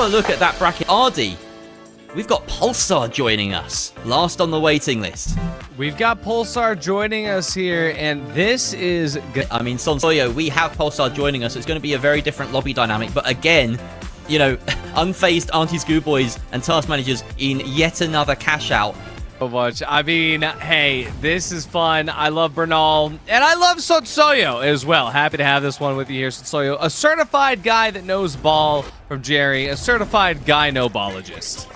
a look at that bracket. RD, we've got Pulsar joining us, last on the waiting list. We've got Pulsar joining us here, and this is good. I mean, Sonsoyo, we have Pulsar joining us. It's going to be a very different lobby dynamic, but again, you know, unfazed Auntie Schoolboys and task managers in yet another cash out. So much. I mean, hey, this is fun. I love Bernal, and I love Sonsoyo as well. Happy to have this one with you here, Sonsoyo. A certified guy that knows ball from Jerry, a certified gyno-ballologist.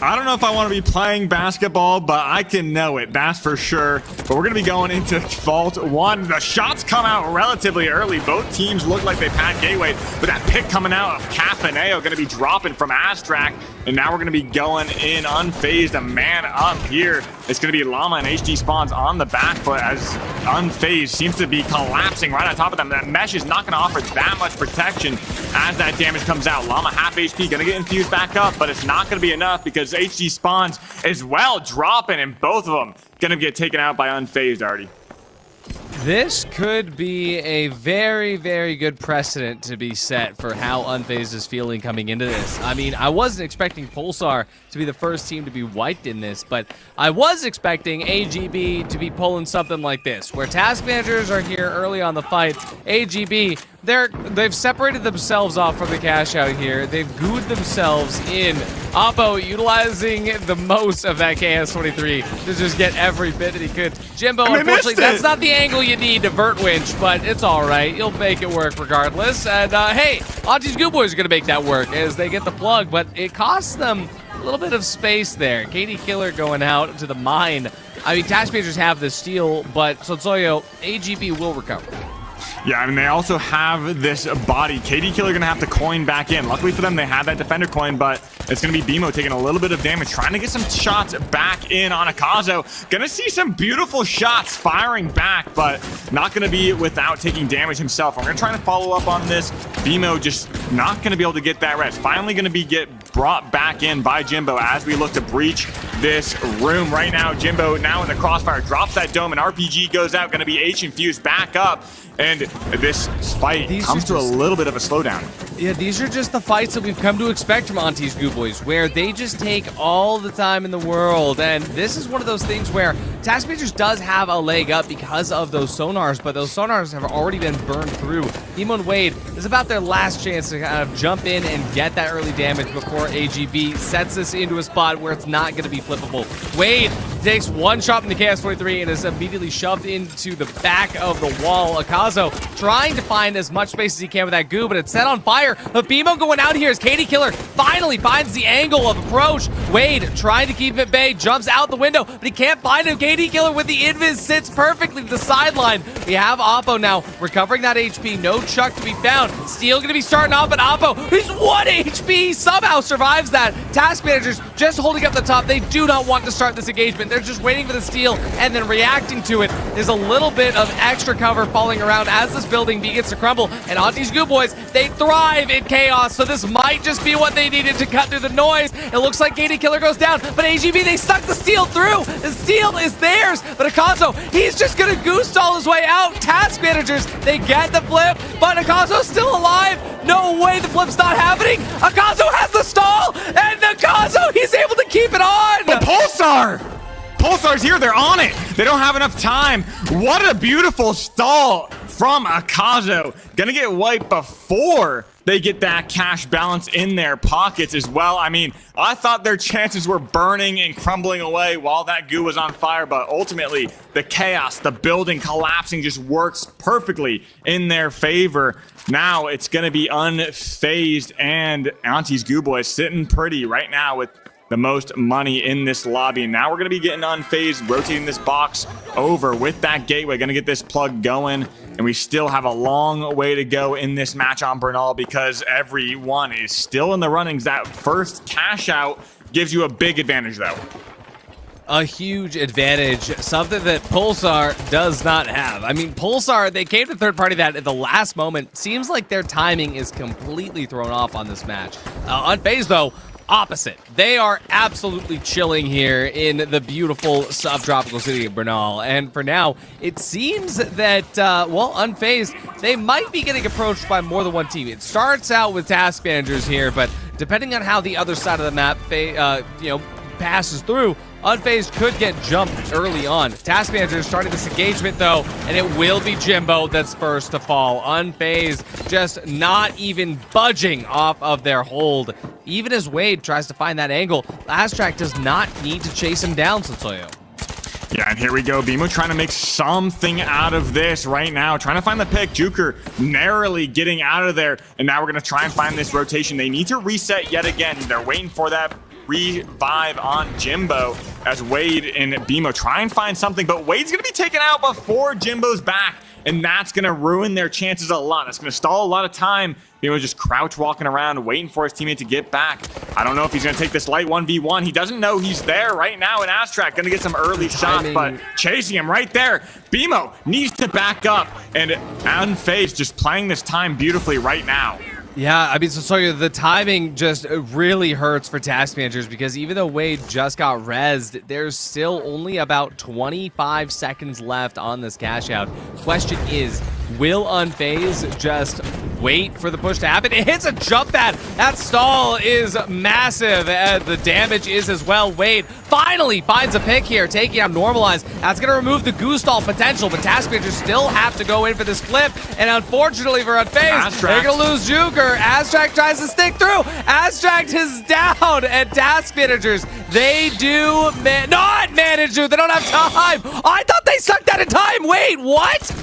I don't know if I want to be playing basketball, but I can know it, that's for sure. But we're going to be going into Vault 1. The shots come out relatively early. Both teams look like they've had Gateway, but that pick coming out of Cafaneo going to be dropping from Astrak. And now we're going to be going in unfazed, a man up here. It's going to be Llama and HD Spawns on the back foot as unfazed seems to be collapsing right on top of them. That mesh is not going to offer that much protection as that damage comes out. Llama half HP, going to get infused back up, but it's not going to be enough because HD Spawns as well dropping, and both of them going to get taken out by unfazed already. This could be a very, very good precedent to be set for how unfazed is feeling coming into this. I mean, I wasn't expecting Pulsar to be the first team to be wiped in this, but I was expecting AGB to be pulling something like this, where task managers are here early on the fight. AGB, they've separated themselves off from the cash out here. They've gooed themselves in. Oppo utilizing the most of that KS-23 to just get every bit that he could. Jimbo, unfortunately, that's not the angle you need to vert winch, but it's all right. You'll make it work regardless. And hey, Auntie's Good Boys are going to make that work as they get the plug, but it costs them a little bit of space there. KD Killer going out to the mine. I mean, task managers have the steal, but Sonsoyo, AGB will recover. Yeah, I mean, they also have this body. KD Killer gonna have to coin back in. Luckily for them, they had that defender coin, but it's gonna be BMO taking a little bit of damage, trying to get some shots back in on Akazo. Gonna see some beautiful shots firing back, but not gonna be without taking damage himself. I'm gonna try to follow up on this. BMO just not gonna be able to get that rest. Finally gonna be brought back in by Jimbo as we look to breach this room. Right now, Jimbo now in the crossfire, drops that dome, and RPG goes out, gonna be H infused back up. And this fight comes to a little bit of a slowdown. Yeah, these are just the fights that we've come to expect from Auntie's Good Boys, where they just take all the time in the world. And this is one of those things where Task Managers does have a leg up because of those sonars, but those sonars have already been burned through. Emo and Wade is about their last chance to kind of jump in and get that early damage before AGB sets this into a spot where it's not going to be flippable. Wade takes one shot from the KS-23 and is immediately shoved into the back of the wall. Akazo trying to find as much space as he can with that goo, but it's set on fire. But BMO going out here as KD Killer finally finds the angle of approach. Wade trying to keep him at bay, jumps out the window, but he can't find him. KD Killer with the invis sits perfectly to the sideline. We have Oppo now recovering that HP. No Chuck to be found. Steel going to be starting off, but Oppo, who's 1 HP, somehow survives that. Task managers just holding up the top. They do not want to start this engagement. They're just waiting for the steal and then reacting to it. There's a little bit of extra cover falling around as this building begins to crumble, and Auntie's Good Boys, they thrive in chaos, so this might just be what they needed to cut through the noise. It looks like KD Killer goes down, but AGB, they stuck the steal through. The steal is theirs, but Akazo, he's just gonna goose stall his way out. Task managers, they get the flip, but Akazo's still alive. No way the flip's not happening. Akazo has the stall, and Akazo, he's able to keep it on. But Pulsar's here, they're on it. They don't have enough time. What a beautiful stall from Akazo. Gonna get wiped before they get that cash balance in their pockets as well. I mean, I thought their chances were burning and crumbling away while that goo was on fire, but ultimately the chaos, the building collapsing just works perfectly in their favor. Now it's gonna be unfazed, and Auntie's Goo Boys sitting pretty right now with the most money in this lobby. And now we're going to be getting unfazed, rotating this box over with that gateway. Going to get this plug going. And we still have a long way to go in this match on Bernal because everyone is still in the runnings. That first cash out gives you a big advantage, though. A huge advantage, something that Pulsar does not have. I mean, Pulsar, they came to third party that at the last moment. Seems like their timing is completely thrown off on this match. Unfazed, though, opposite. They are absolutely chilling here in the beautiful subtropical city of Bernal. And for now, it seems that, well, unfazed, they might be getting approached by more than one team. It starts out with task managers here, but depending on how the other side of the map, passes through, Unfazed could get jumped early on. Task Manager is starting this engagement though, and it will be Jimbo that's first to fall. Unfazed just not even budging off of their hold. Even as Wade tries to find that angle, Aztrack does not need to chase him down, Sansoyo. Yeah, and here we go. BMO trying to make something out of this right now. Trying to find the pick. Juker narrowly getting out of there. And now we're going to try and find this rotation. They need to reset yet again. They're waiting for that revive on Jimbo as Wade and BMO try and find something. But Wade's going to be taken out before Jimbo's back. And that's going to ruin their chances a lot. It's going to stall a lot of time. BMO just crouch walking around, waiting for his teammate to get back. I don't know if he's going to take this light 1v1. He doesn't know he's there right now in Aztrack. Going to get some early shots, but chasing him right there. BMO needs to back up. And Unfazed just playing this time beautifully right now. Yeah, I mean, so the timing just really hurts for task managers because even though Wade just got rezzed, there's still only about 25 seconds left on this cash out. Question is, will Unfazed just wait for the push to happen? It hits a jump pad. That stall is massive. The damage is as well. Wade finally finds a pick here, taking out Normalize. That's going to remove the goose stall potential, but task managers still have to go in for this flip. And unfortunately for Unfazed, they're going to lose Juker. Aztrack tries to stick through. Aztrack is down, and task managers, they do not manage to. They don't have time. I thought they sucked that in time. Wait, what?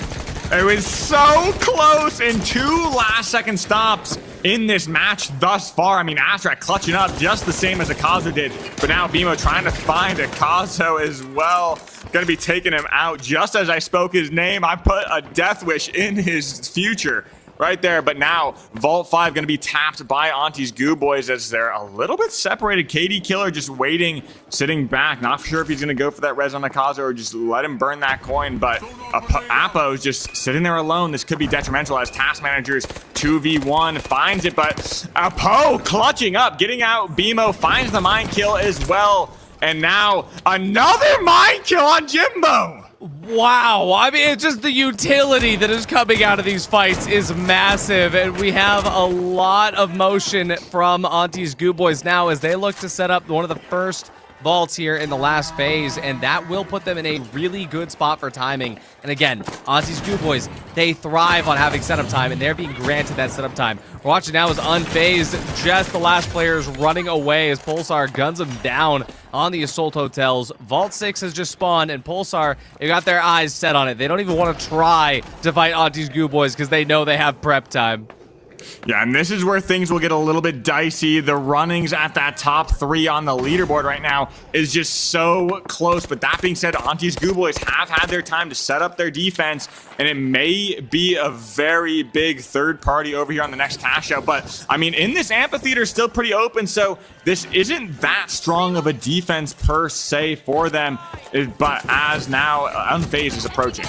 It was so close in 2 last-second stops in this match thus far. I mean, Aztrack clutching up just the same as Akazo did, but now BMO trying to find Akazo as well. Gonna be taking him out. Just as I spoke his name, I put a death wish in his future right there. But now Vault 5 going to be tapped by Auntie's Goo Boys as they're a little bit separated. KD Killer just waiting, sitting back. Not sure if he's going to go for that res on Akazo or just let him burn that coin. But Apo is just sitting there alone. This could be detrimental as Task Managers 2v1 finds it. But Apo clutching up, getting out. BMO finds the mine kill as well. And now another mine kill on Jimbo. Wow, I mean, it's just the utility that is coming out of these fights is massive, and we have a lot of motion from Auntie's Goo Boys now as they look to set up one of the first vaults here in the last phase, and that will put them in a really good spot for timing. And again, Auntie's Goo Boys, they thrive on having setup time, and they're being granted that setup time. We're watching now as Unfazed, just the last players running away as Pulsar guns him down on the Assault Hotels. Vault 6 has just spawned, and Pulsar, they got their eyes set on it. They don't even want to try to fight Auntie's Goo Boys because they know they have prep time. Yeah, and this is where things will get a little bit dicey. The runnings at that top 3 on the leaderboard right now is just so close. But that being said, Auntie's Goo Boys have had their time to set up their defense, and it may be a very big third party over here on the next cash out. But, I mean, in this amphitheater is still pretty open, so this isn't that strong of a defense per se for them. But as now, Unfazed is approaching.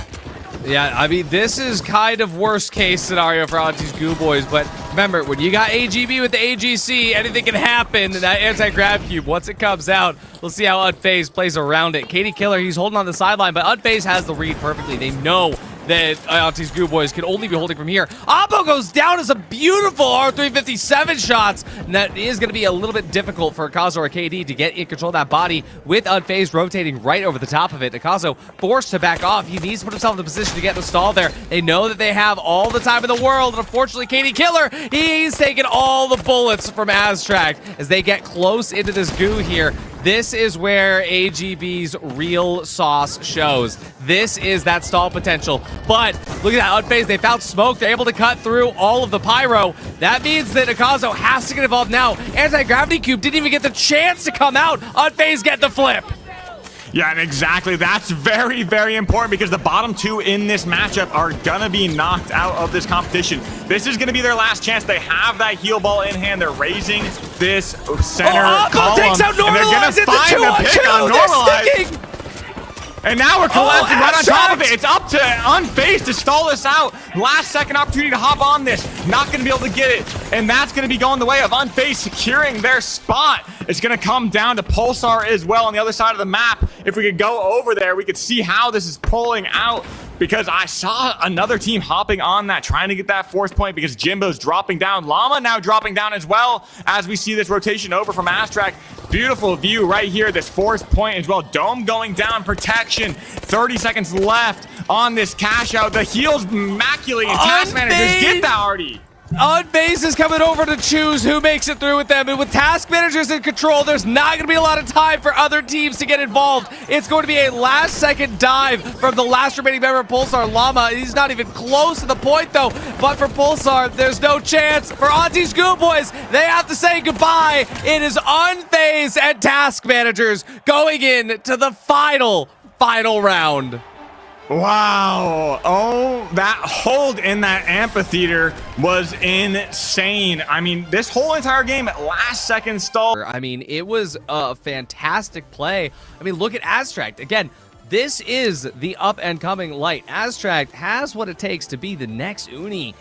Yeah, I mean, this is kind of worst case scenario for Auntie's Goo Boys, but remember, when you got AGB with the AGC, anything can happen. That anti-grab cube, once it comes out, we'll see how Unfazed plays around it. KD Killer, he's holding on the sideline, but Unfazed has the read perfectly. They know that Auntie's Goo Boys can only be holding from here. Apo goes down as a beautiful R357 shots, and that is going to be a little bit difficult for Akazo or KD to get in control of that body with Unfazed rotating right over the top of it. Akazo forced to back off. He needs to put himself in a position to get the stall there. They know that they have all the time in the world, and unfortunately, KD Killer, he's taking all the bullets from Aztrack as they get close into this goo here. This is where AGB's real sauce shows. This is that stall potential. But look at that, Unfazed, they found smoke. They're able to cut through all of the pyro. That means that Akazo has to get involved now. Anti-gravity cube didn't even get the chance to come out. Unfazed get the flip. Yeah, and exactly. That's very, very important because the bottom 2 in this matchup are gonna be knocked out of this competition. This is gonna be their last chance. They have that heal ball in hand. They're raising this center column, takes out and they're gonna find the pick on Normalize. And now we're collapsing right on top of it. It's up to Unfazed to stall this out. Last second opportunity to hop on this. Not going to be able to get it. And that's going to be going the way of Unfazed securing their spot. It's going to come down to Pulsar as well on the other side of the map. If we could go over there, we could see how this is pulling out because I saw another team hopping on that, trying to get that 4th point because Jimbo's dropping down. Llama now dropping down as well as we see this rotation over from Astrak. Beautiful view right here, this 4th point as well. Dome going down, protection. 30 seconds left on this cash out. The heal's immaculate, and Task Managers get that already. Unbase is coming over to choose who makes it through with them. And with Task Managers in control, there's not going to be a lot of time for other teams to get involved. It's going to be a last-second dive from the last remaining member of Pulsar, Llama. He's not even close to the point, though. But for Pulsar, there's no chance. For Auntie Schoolboys, they have to say goodbye. It is Unbase and Task Managers going in to the final round. Wow. Oh, that hold in that amphitheater was insane. I mean, this whole entire game at last second stall. I mean, it was a fantastic play. I mean, look at Astract. Again, this is the up and coming light. Astract has what it takes to be the next Uni